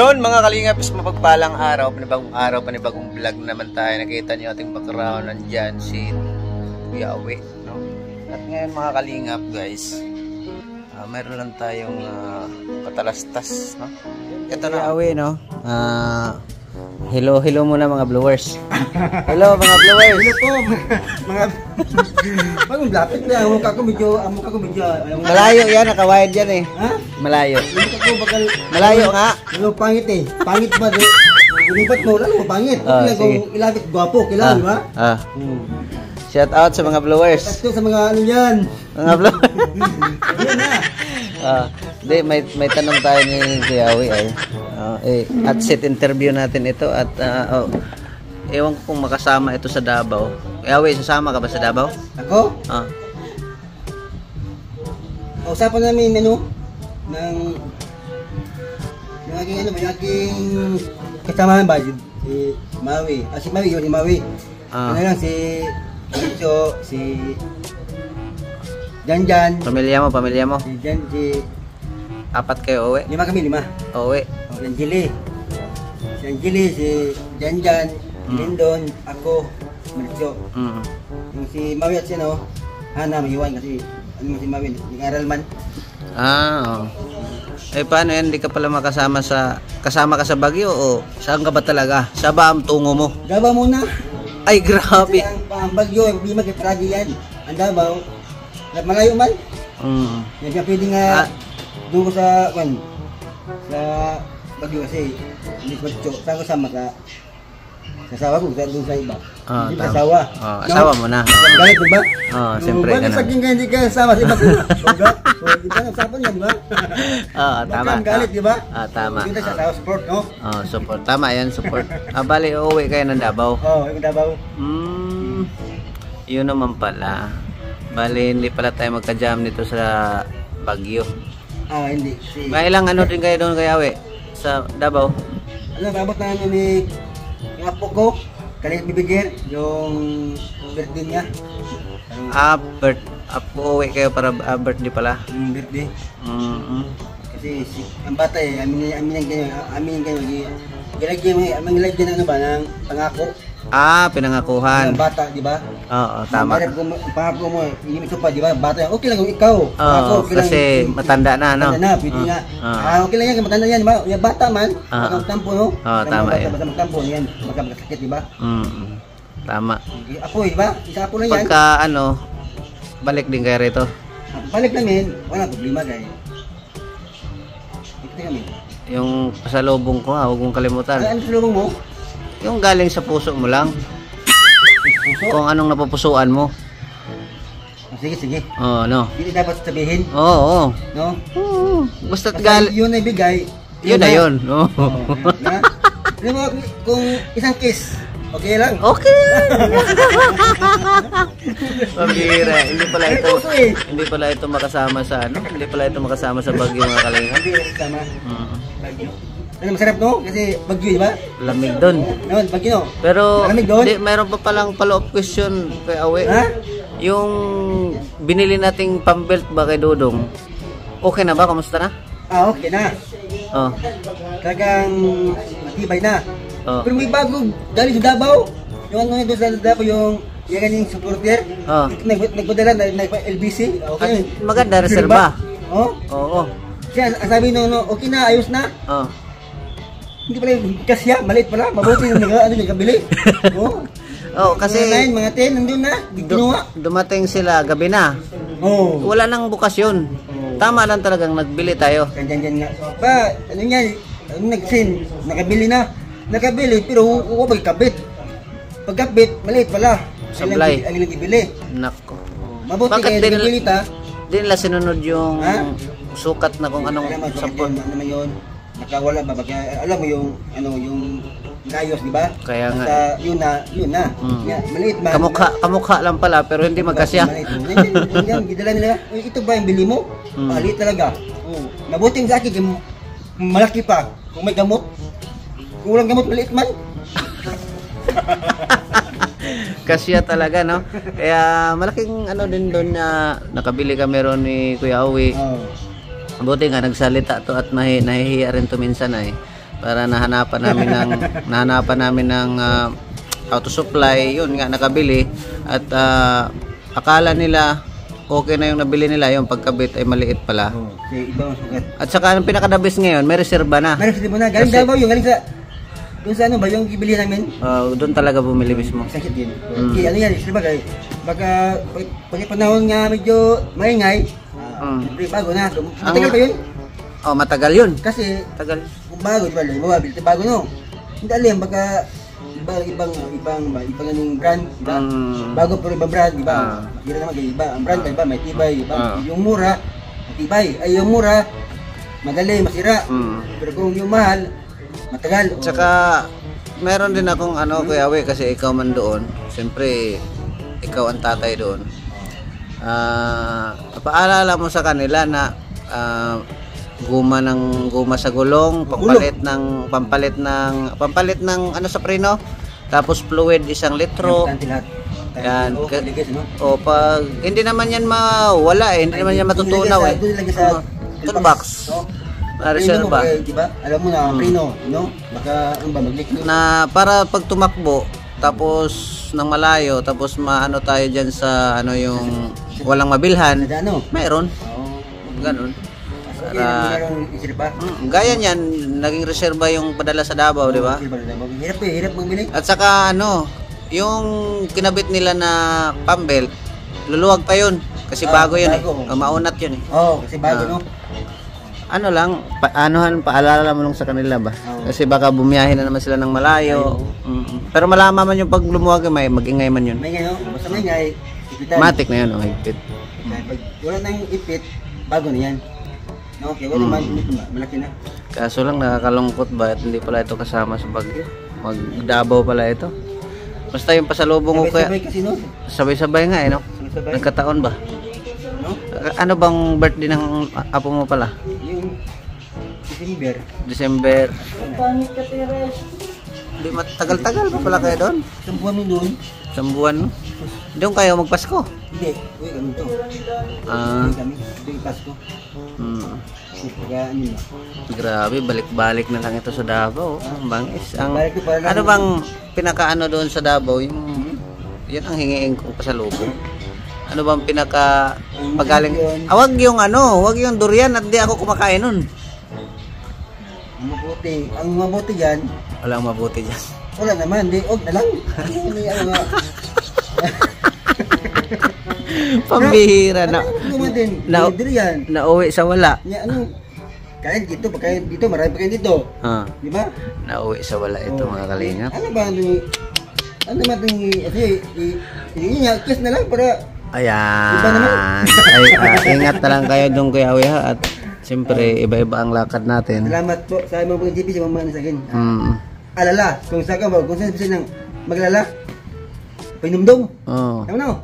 Yun mga kalingap, is mapagpalang araw, panibagong vlog naman tayo. Nakita niyo ating background, nandyan si Kuya Awe, no? At ngayon mga kalingap guys, meron lang tayong patalastas, no? Ito na Awe, no? Hello muna mga viewers. Hello mga viewers. Hello po mga bagong lapit na amo ka ko medyo malayo yan, naka-wide yan eh. Ha? Malayo. Bakal Malayo nga. Ano pangit eh. Pangit ba di? Inibat mo lang mo pangit. Kung ilapit gwapo, kailangan ba? Shout out sa mga viewers. Ito sa mga ano yan. Mga viewers. May tanong tayo ni Kuya Awe ay. At set interview natin ito at ewan ko kung makasama ito sa Davao. Kuya Awe, sasama ka ba sa Davao? Ako? Usapan namin ano ng aking kasamahan ba si Maui. Si Maui yun, si Maui. Ano lang si Icho, si Janjan. Pamilya mo? Si Jan, si... Apat kayo, Uwe? 5 kami, 5. Uwe. Si Angeli. Si Angeli, si Janjan, Lindon, ako, Marcio. Yung si Mawi at sino, Hana, mahiwan kasi ano si Mawi, nag-aral man. Paano yan? Hindi ka pala kasama ka sa Baguio o saan ka ba talaga? Saan ba ang tungo mo? Davao muna. Ay, grabe. Kasi ang Baguio, hindi mag-ipragi yan. Ang Davao, malayo man. Yan siya pwede nga doon ko sa Baguio kasi hindi ko saan ko sama sa asawa ko, doon sa iba. Hindi ka asawa. Asawa mo na. Galit mo ba? Siyempre ganun. Bakit saking ka hindi ka asawa sa iba? So, di ba nagsapan yan, di ba? Tama. Bakit galit, di ba? Tama. Hindi sa asawa, support, no? Support. Tama yan, support. Bali, uuwi kayo ng Davao. Yung Davao. Yun naman pala. Bali, hindi pala tayo magka-jam nito sa Baguio. Hindi. May ilang ano din kayo doon kay Awe sa Davao? Abot na ni yung apo ko, kalit bibigyan yung birthday niya. Uuwi kayo para birthday pala? Birthday. Kasi ang bata amin ganyan. Gilagyan ano ba ng pangako. Pinangakuhan. Ang bata, di ba? Oo, tama. Pangako mo, hindi mo pa, di ba? Bata, okay lang kung ikaw. Kasi matanda na, no? Matanda na, pwede nga. Okay lang yan, matanda yan, di ba? Yung bata man, magkampo, no? Tama yan. Basta magkampo, yan, magkakasakit, di ba? Tama. Apo, di ba? Isa apo lang yan. Pagka, balik din kayo rito? Balik namin, wala problema, guys. Ito kami. Yung pasalubong ko, huwag mong kalimutan. Ano pasalubong mo? Yung galing sa puso mo lang. Puso? Kung anong napupusuan mo. Sige. No. Hindi dapat sabihin. Oo. No? Basta't yun na ibigay. Yun na yun. Alam mo, kung isang kiss, okay lang? Okay. Pambira. Hindi pala ito makasama sa Hindi pala ito makasama sa Baguio mga kalingap. Hindi makasama. Baguio. Ano masarap, no? Kasi Baguio, di ba? Lamig doon. Naman, Baguio. Pero malamig doon? Meron pa palang follow-up question kay Awe. Ha? Yung binili nating pambelt ba kay Dudong? Okay na ba? Kamusta na? Okay na. Talagang matibay na. Pero may bago galing sa Davao. Yung ano doon sa Davao, yung ganing supporter. Nagpadala na LBC. Okay. Maganda, reserva. Oo. Siya, sabi no, okay na, ayos na. Hindi pala kasya, maliit pala, mabuti yung nagkabili. Kasi mga 10, nandun na, ginawa. Dumating sila, gabi na. Wala nang bukas yun. Tama lang talagang nagbili tayo. Ganyan nga. Ano yan, nag-sin, nakabili, pero huwag pagkabit. Pagkabit, maliit pala. Sablay. Ang ibili. Nako. Mabuti kayo nagabili ta. Di nila sinunod yung sukat na kung anong support. Ano naman yun? Nakawala ba? Alam mo yung gayos, di ba? Kaya nga. Yun na. Maliit man. Kamukha lang pala pero hindi magkasya. Yan, gidala nila. Ito ba yung bili mo? Maliit talaga. Mabuting sa akin, malaki pa. Kung may gamot. Kung walang gamot, maliit man. Kasya talaga, no? Kaya malaking din doon na nakabili kami ron ni Kuya Awe. Buti nga nagsalita to at nahihiya rin to minsan ay. para nahanapan namin ng auto supply. Yun nga, nakabili. At akala nila okay na yung nabili nila, yung pagkabit ay maliit pala. Ibang sukat. At saka ang pinakadabis ngayon, may reserba na. May reserba na. Galing Davao yung galing sa doon sa ano ba yung ibili namin? Doon talaga bumili mismo. Sakit din. Kaya ano yan, reserba kay baka pag panahon nga medyo maingay, bago na. Matagal pa yun? Matagal yun. Kasi tagal. Kung bago, di ba? Mabili bago no. Hindi alam baka ibang yung brand, diba? Bago pero ibang brand, di ba? Hindi naman kay iba. Ang brand iba may tibay, iba. Yung mura, matibay. Ay yung mura, madali masira. Pero kung yung mahal, matagal. Tsaka meron din akong Kuya Awe, kasi ikaw man doon. Siyempre ikaw ang tatay doon. Paalala mo sa kanila na guma sa gulong, pampalit ng sa preno, tapos fluid 1 litro. Yan. Pag hindi naman yan mawala hindi naman yan matutunaw toolbox. Reserva. Diba? Alam mo na preno, no? Baka mag-leak na para pag tumakbo tapos ng malayo, tapos maano tayo diyan sa yung walang mabilhan. Meron. Ganun. Gaya niyan, naging reserba yung padala sa Davao, di ba? Hirap magbili. At saka yung kinabit nila na pambelt, luluwag pa yun kasi bago yun maunat yun kasi bago no. Paalala mo lang sa kanila ba? Kasi baka bumiyahin na naman sila ng malayo. Pero malaman man yung pag lumuwag, mag-ingay man yun. May ngayon, basta may ingay, ipitan. Matik na yun, higpit. Pag wala nang ipit, bago na yan. Okay, wala naman, malaki na. Kaso lang nakakalungkot ba at hindi pala ito kasama sa Bagyo. Mag-Davao pala ito. Basta yung pasalubong ko kaya. Sabay-sabay kasi no? Sabay-sabay nga no? Sabay-sabay. Nagkataon ba? No? Ano bang birthday ng apo mo pala? Yung December. Pangit ka, Teres. Hindi matagal-tagal pa pala kayo doon? Isang buwan mo doon. Isang buwan? Doon kayo magpasko? Hindi. Uy, kami to. Kami. Doon Pasko. Grabe, balik-balik na lang ito sa Davao. Bangis. Ano bang pinakaano doon sa Davao? Yan ang hingiin kong pasalubong. Ano bang pinaka pagaling? Wag yung durian at di ako kumakain nun. Ang mabuti yan. Walang mabuti dyan. Wala naman, di og na lang. Pambihira nauwi sa wala. Kain dito marami pa kayo dito. Di ba? Nauwi sa wala ito mga kalingap. Ano ba kiss na lang para ayan. Ingat na lang kayo doon Kuya Awe at siyempre iba-iba ang lakad natin. Salamat po sa mga GP sa mga sa akin. Alala, kung saan nang maglala, painumdum. Tama na?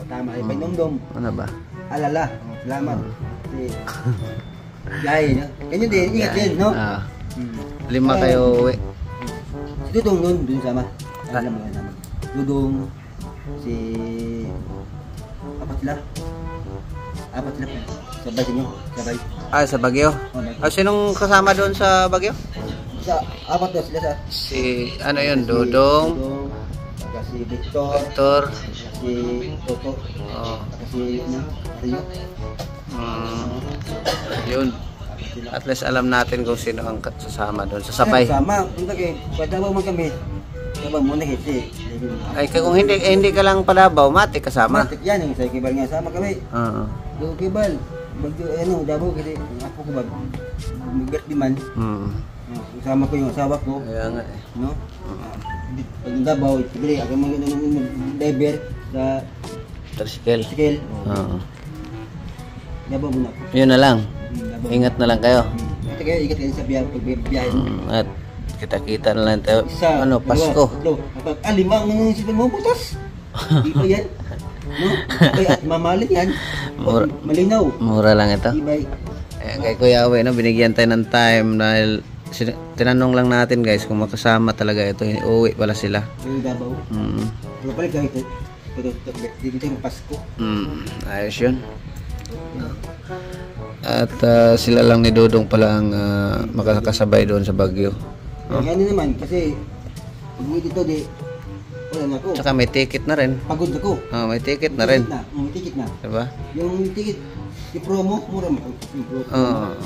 Tama. Painumdum. Ano ba? Alala. Salamat. Gaya, no? Ganyan din, ingat din, no? 5 kayo uwi. Si Dudong dun sama. Alam mo naman. Dudong, si... Apat sila. Sabay sinyo, sabay. Sa Bagyo? Sinong kasama doon sa Bagyo? Apat daw sila sa... Si, Dudong. Si Victor. Si Toto. Si Rio. Yun. At least alam natin kung sino ang sasama doon sa sabay. Sama. Punta kayo. Padabaw mo kami. Dabaw mo na kasi. Ay kung hindi ka lang padabaw, matik kasama. Matik yan. Yung sa Kibal nga sama kami. Yung Kibal. Dabaw kasi ako ko ba. Mag-birthday man. Kasama ko yung asawa ko. Kaya nga eh. No? Pag Dabaw, siguro ako mag-diver sa tricycle. Dabaw muna ako. Yun na lang. Ingat na lang kayo. Ingat kayo sa biyahe. At kita-kita na lang tayo. Pasko. Limang nangyayasipan mo, butas. Di ba yan? No? At mamalit yan. Malinaw. Mura lang ito. Kay Kuya Awe, binigyan tayo ng time dahil tinanong lang natin guys kung makasama talaga ito. Uwi pala sila. Yung Davao. Pero pala ganito. Dito yung Pasko. Ayos yun. At sila lang ni Dodong pala ang makakasabay doon sa Baguio. Ganun naman kasi pag uwi dito di wala na ako. Tsaka may ticket na rin. Pagod ako. May ticket na rin. May ticket na. Diba? Yung ticket, i-promo, mura mo.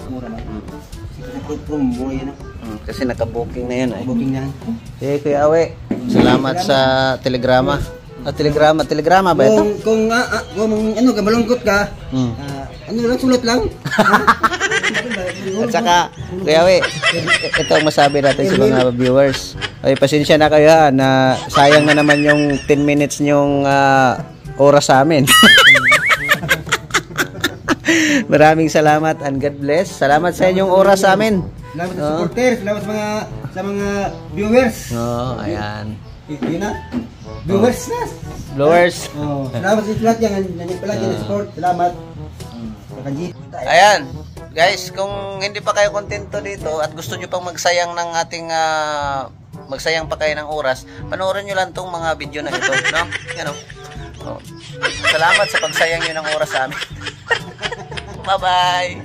Mura na. Kasi promo, mura yan. Kasi naka-booking na yan. Booking na yan. Kuya Awe, salamat sa telegrama. Telegrama ba ito? Kung ano ka, malungkot ka, ano lang, sulat lang. At saka, Kuya Awe, ito ang masabi natin sa mga viewers. Ay, pasensya na kayo ha, na sayang na naman yung 10 minutes nyong oras sa amin. Maraming salamat and God bless. Salamat sa inyong oras sa amin. Salamat sa supporters, salamat sa mga viewers. Ayan. Yun na. Viewers na. Viewers. Salamat sa lahat yan. Nandiyan pala dyan support. Salamat. Ayan. Guys, kung hindi pa kayo kontento dito at gusto nyo pang magsayang ng ating magsayang pa kayo ng oras, panoorin nyo lang tong mga video na ito, no? Yan, salamat sa pagsayang nyo ng oras sa amin. Bye-bye!